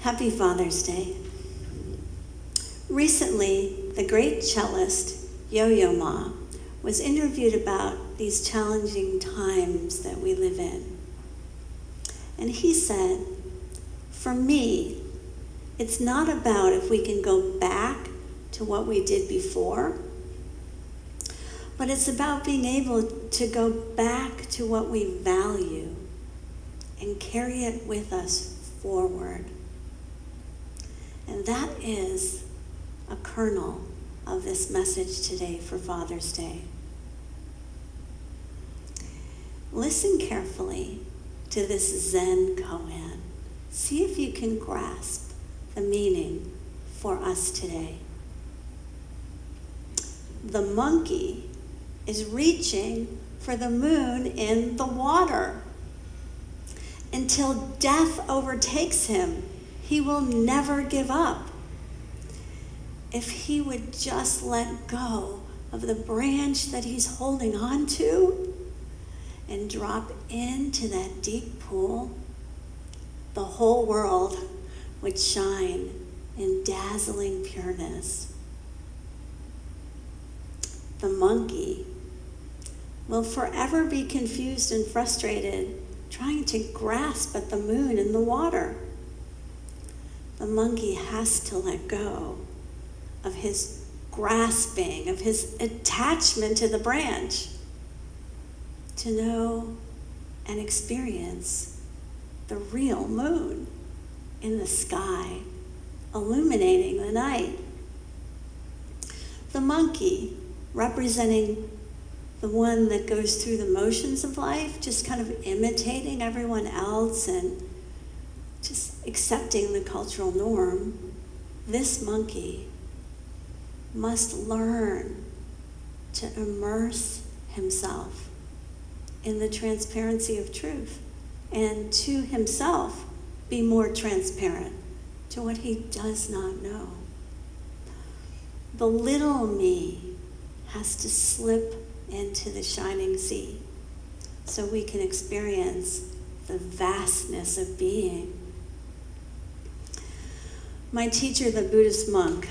Happy Father's Day. Recently, the great cellist Yo-Yo Ma was interviewed about these challenging times that we live in. And he said, for me, it's not about if we can go back to what we did before, but it's about being able to go back to what we value and carry it with us forward. And that is a kernel of this message today for Father's Day. Listen carefully to this Zen koan. See if you can grasp the meaning for us today. The monkey is reaching for the moon in the water. Until death overtakes him, he will never give up. If he would just let go of the branch that he's holding on to and drop into that deep pool, the whole world would shine in dazzling pureness. The monkey will forever be confused and frustrated, trying to grasp at the moon in the water. The monkey has to let go of his grasping, of his attachment to the branch, to know and experience the real moon in the sky, illuminating the night. The monkey, representing the one that goes through the motions of life, just kind of imitating everyone else and just accepting the cultural norm, this monkey must learn to immerse himself in the transparency of truth and to himself be more transparent to what he does not know. The little me has to slip into the shining sea so we can experience the vastness of being. My teacher, the Buddhist monk,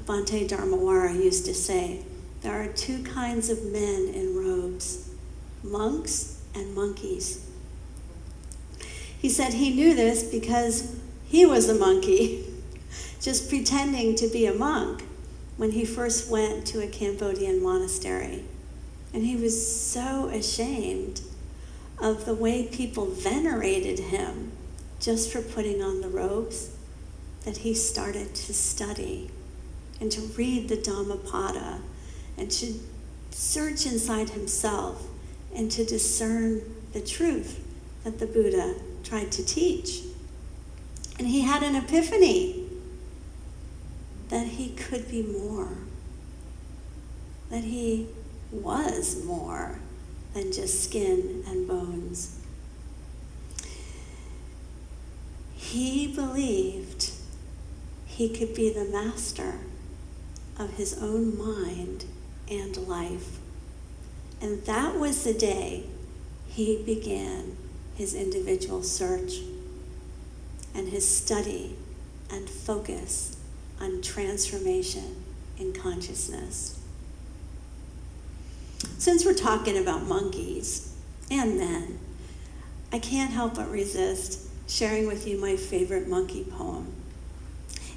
Bhante Dharmawara, used to say, there are two kinds of men in robes, monks and monkeys. He said he knew this because he was a monkey, just pretending to be a monk when he first went to a Cambodian monastery. And he was so ashamed of the way people venerated him just for putting on the robes that he started to study and to read the Dhammapada and to search inside himself and to discern the truth that the Buddha tried to teach. And he had an epiphany that he could be more, that he was more than just skin and bones. He believed he could be the master of his own mind and life. And that was the day he began his individual search and his study and focus on transformation in consciousness. Since we're talking about monkeys and men, I can't help but resist sharing with you my favorite monkey poem.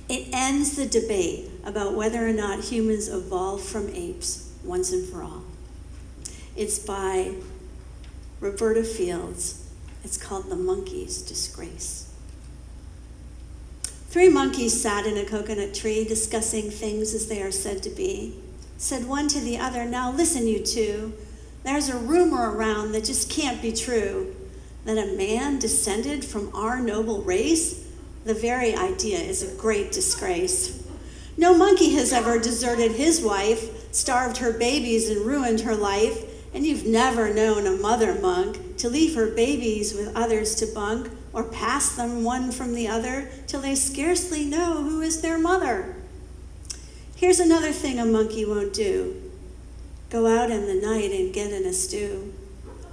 It ends the debate about whether or not humans evolved from apes once and for all. It's by Roberta Fields. It's called The Monkey's Disgrace. 3 monkeys sat in a coconut tree discussing things as they are said to be. Said one to the other, now listen you two, there's a rumor around that just can't be true, that a man descended from our noble race. The very idea is a great disgrace. No monkey has ever deserted his wife, starved her babies and ruined her life, and you've never known a mother monk to leave her babies with others to bunk or pass them one from the other till they scarcely know who is their mother. Here's another thing a monkey won't do. Go out in the night and get in a stew,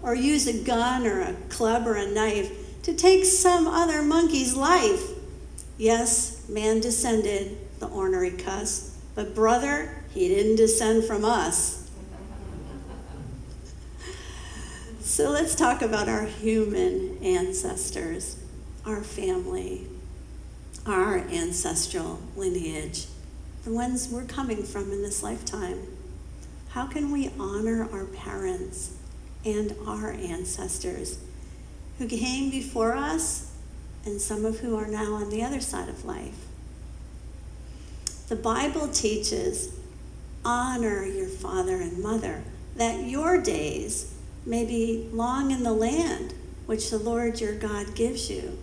or use a gun or a club or a knife to take some other monkey's life. Yes, man descended, the ornery cuss, but brother, he didn't descend from us. So let's talk about our human ancestors, our family, our ancestral lineage, the ones we're coming from in this lifetime. How can we honor our parents and our ancestors who came before us and some of who are now on the other side of life? The Bible teaches, honor your father and mother, that your days may be long in the land which the Lord your God gives you.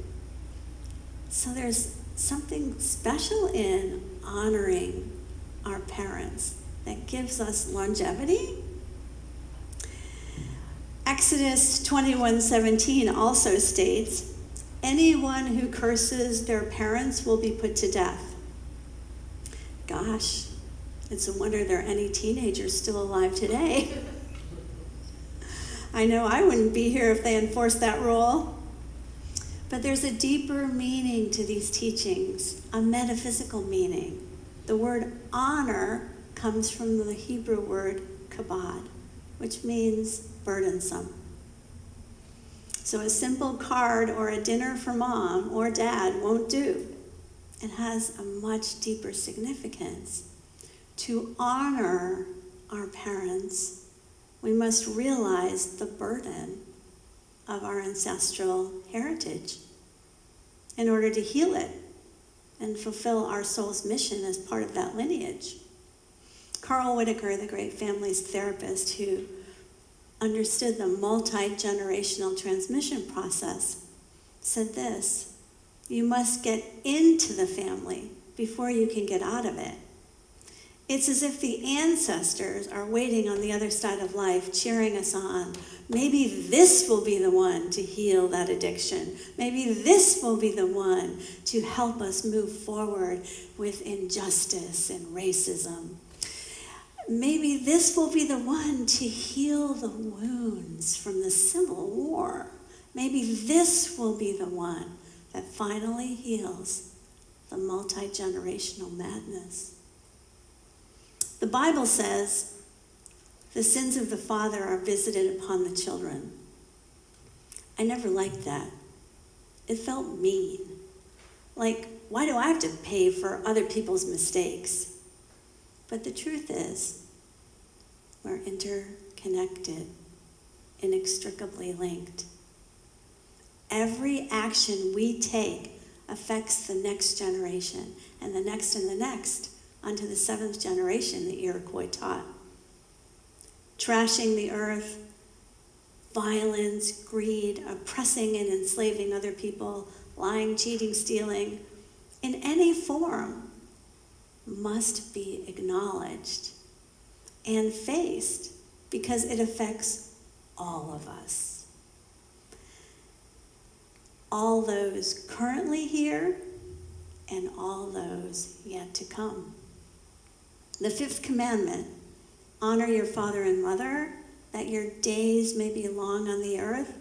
So there's something special in honoring our parents that gives us longevity. Exodus 21:17 also states, anyone who curses their parents will be put to death. Gosh, it's a wonder there are any teenagers still alive today. I know I wouldn't be here if they enforced that rule. But there's a deeper meaning to these teachings, a metaphysical meaning. The word honor comes from the Hebrew word kabod, which means burdensome. So a simple card or a dinner for mom or dad won't do. It has a much deeper significance. To honor our parents, we must realize the burden of our ancestral heritage in order to heal it and fulfill our soul's mission as part of that lineage. Carl Whitaker, the great families therapist who understood the multi-generational transmission process, said this: you must get into the family before you can get out of it. It's as if the ancestors are waiting on the other side of life, cheering us on. Maybe this will be the one to heal that addiction. Maybe this will be the one to help us move forward with injustice and racism. Maybe this will be the one to heal the wounds from the Civil War. Maybe this will be the one that finally heals the multi-generational madness. The Bible says the sins of the father are visited upon the children. I never liked that. It felt mean. Like, why do I have to pay for other people's mistakes? But the truth is, we're interconnected, inextricably linked. Every action we take affects the next generation, and the next, unto the seventh generation, the Iroquois taught. Trashing the earth, violence, greed, oppressing and enslaving other people, lying, cheating, stealing, in any form, must be acknowledged and faced because it affects all of us. All those currently here and all those yet to come. The fifth commandment, honor your father and mother, that your days may be long on the earth.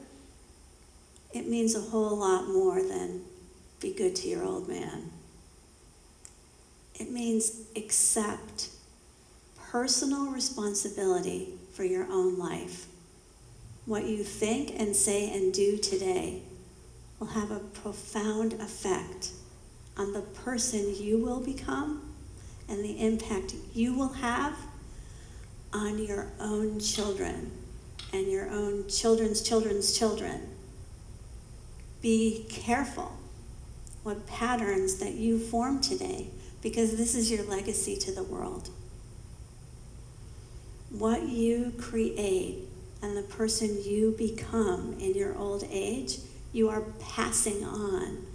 It means a whole lot more than be good to your old man. It means accept personal responsibility for your own life. What you think and say and do today will have a profound effect on the person you will become and the impact you will have on your own children and your own children's children's children. Be careful what patterns that you form today, because this is your legacy to the world. What you create and the person you become in your old age, you are passing on.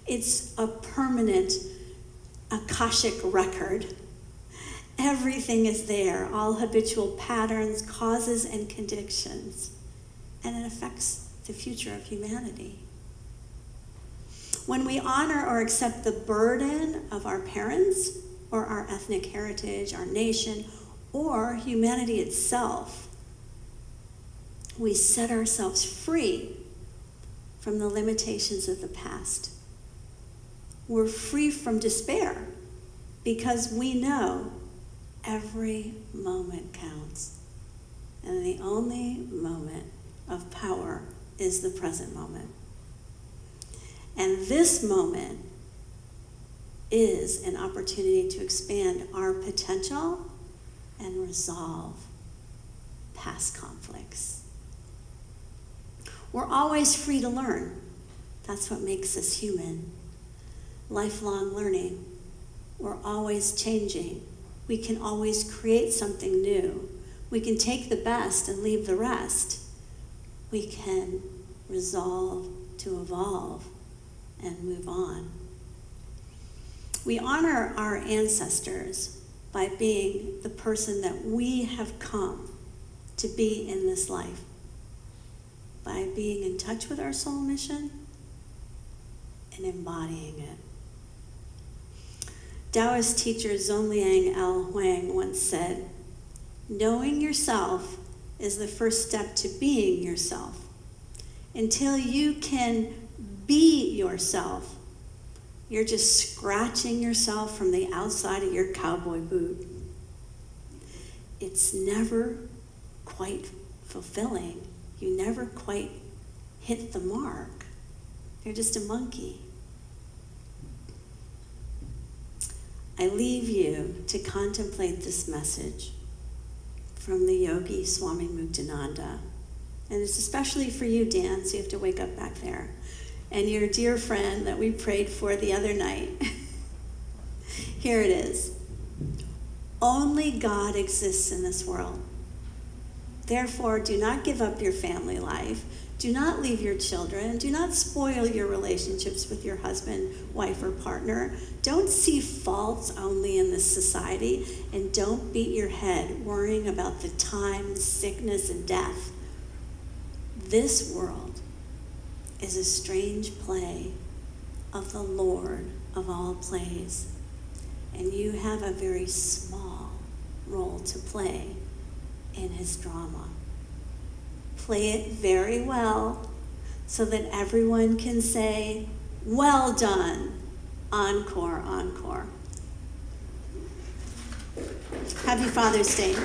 It's a permanent Akashic record. Everything is there, all habitual patterns, causes, and conditions, and it affects the future of humanity. When we honor or accept the burden of our parents or our ethnic heritage, our nation, or humanity itself, we set ourselves free from the limitations of the past. We're free from despair because we know every moment counts. And the only moment of power is the present moment. And this moment is an opportunity to expand our potential and resolve past conflicts. We're always free to learn. That's what makes us human. Lifelong learning. We're always changing. We can always create something new. We can take the best and leave the rest. We can resolve to evolve and move on. We honor our ancestors by being the person that we have come to be in this life, by being in touch with our soul mission and embodying it. Taoist teacher Zhongliang L. Huang once said, "Knowing yourself is the first step to being yourself. Until you can be yourself, you're just scratching yourself from the outside of your cowboy boot. It's never quite fulfilling. You never quite hit the mark. You're just a monkey." I leave you to contemplate this message from the yogi Swami Muktananda. And it's especially for you, Dan, so you have to wake up back there. And your dear friend that we prayed for the other night. Here it is. Only God exists in this world. Therefore, do not give up your family life. Do not leave your children. Do not spoil your relationships with your husband, wife, or partner. Don't see faults only in this society, and don't beat your head worrying about the time, sickness, and death. This world is a strange play of the Lord of all plays, and you have a very small role to play in his drama. Play it very well so that everyone can say, "Well done, encore, encore." Happy Father's Day.